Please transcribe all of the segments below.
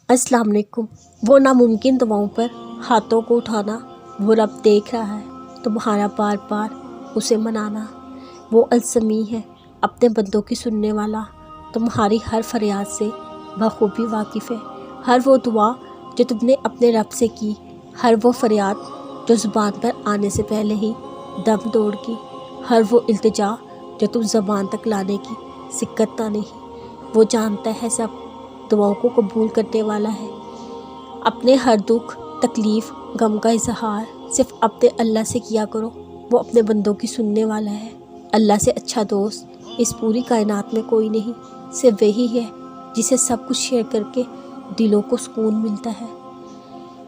अस्सलाम वालेकुम। वो नामुमकिन दुआओं पर हाथों को उठाना, वो रब देख रहा है तुम्हारा बार बार उसे मनाना। वो अलसमी है अपने बंदों की सुनने वाला, तुम्हारी हर फरियाद से बखूबी वाकिफ़ है। हर वो दुआ जो तुमने अपने रब से की, हर वो फरियाद जो ज़ुबान पर आने से पहले ही दम तोड़ की, हर वो इल्तिजा जो तुम ज़बान तक लाने की सिक्कत ना नहीं, वो जानता है सब दुआओं को कबूल करने वाला है। अपने हर दुख तकलीफ़ गम का इजहार सिर्फ अपने अल्लाह से किया करो, वो अपने बंदों की सुनने वाला है। अल्लाह से अच्छा दोस्त इस पूरी कायनात में कोई नहीं, सिर्फ वही है जिसे सब कुछ शेयर करके दिलों को सुकून मिलता है।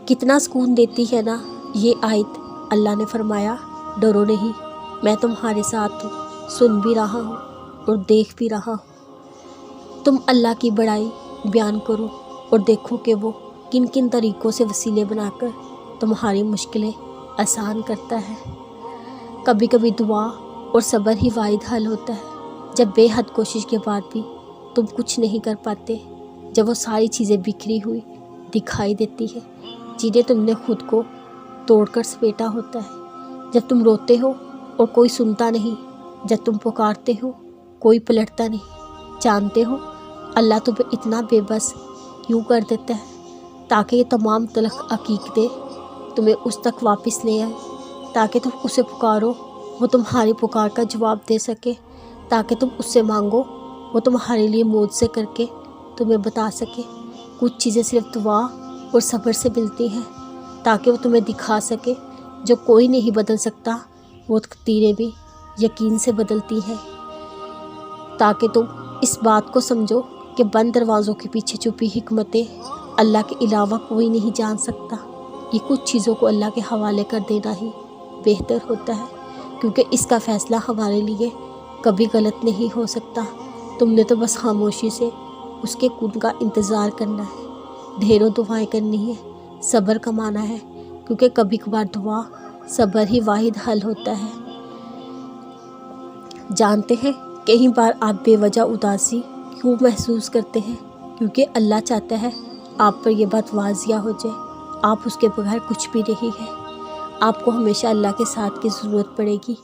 कितना सुकून देती है ना ये आयत। अल्लाह ने फरमाया, डरो नहीं, मैं तुम्हारे साथ हूँ, सुन भी रहा हूँ और देख भी रहा हूँ। तुम अल्लाह की बड़ाई बयान करो और देखो कि वो किन किन तरीक़ों से वसीले बनाकर तुम्हारी मुश्किलें आसान करता है। कभी कभी दुआ और सब्र ही वाहिद हल होता है। जब बेहद कोशिश के बाद भी तुम कुछ नहीं कर पाते, जब वो सारी चीज़ें बिखरी हुई दिखाई देती है जिन्हें तुमने खुद को तोड़कर समेटा होता है, जब तुम रोते हो और कोई सुनता नहीं, जब तुम पुकारते हो कोई पलटता नहीं, जानते हो अल्लाह तुम्हें इतना बेबस क्यों कर देता है, ताकि ये तमाम तलख हकीकतें तुम्हें उस तक वापस ले आए, ताकि तुम उसे पुकारो वो तुम्हारी पुकार का जवाब दे सके, ताकि तुम उससे मांगो वो तुम्हारे लिए मुआवजे करके तुम्हें बता सके। कुछ चीज़ें सिर्फ दुआ और सब्र से मिलती हैं, ताकि वो तुम्हें दिखा सके जो कोई नहीं बदल सकता, वो तकदीरें भी यकीन से बदलती हैं। ताकि तुम इस बात को समझो कि बंद दरवाज़ों के पीछे छुपी हिकमतें अल्लाह के अलावा कोई नहीं जान सकता। ये कुछ चीज़ों को अल्लाह के हवाले कर देना ही बेहतर होता है, क्योंकि इसका फ़ैसला हमारे लिए कभी गलत नहीं हो सकता। तुमने तो बस खामोशी से उसके कुन का इंतज़ार करना है, ढेरों दुआएं करनी है, सब्र कमाना है, क्योंकि कभी कभार दुआ सब्र ही वाहिद हल होता है। जानते हैं कई बार आप बेवजह उदासी क्यों महसूस करते हैं? क्योंकि अल्लाह चाहता है आप पर यह बात वाज़िया हो जाए, आप उसके बगैर कुछ भी नहीं है। आपको हमेशा अल्लाह के साथ की ज़रूरत पड़ेगी,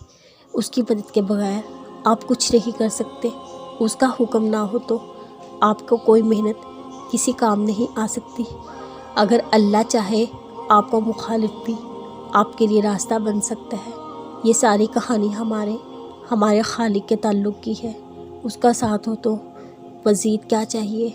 उसकी मदद के बगैर आप कुछ नहीं कर सकते। उसका हुक्म ना हो तो आपको कोई मेहनत किसी काम नहीं आ सकती। अगर अल्लाह चाहे आपका मुखालिफ भी आपके लिए रास्ता बन सकता है। ये सारी कहानी हमारे खालिक के ताल्लुक़ की है, उसका साथ हो तो मज़ीद क्या चाहिए।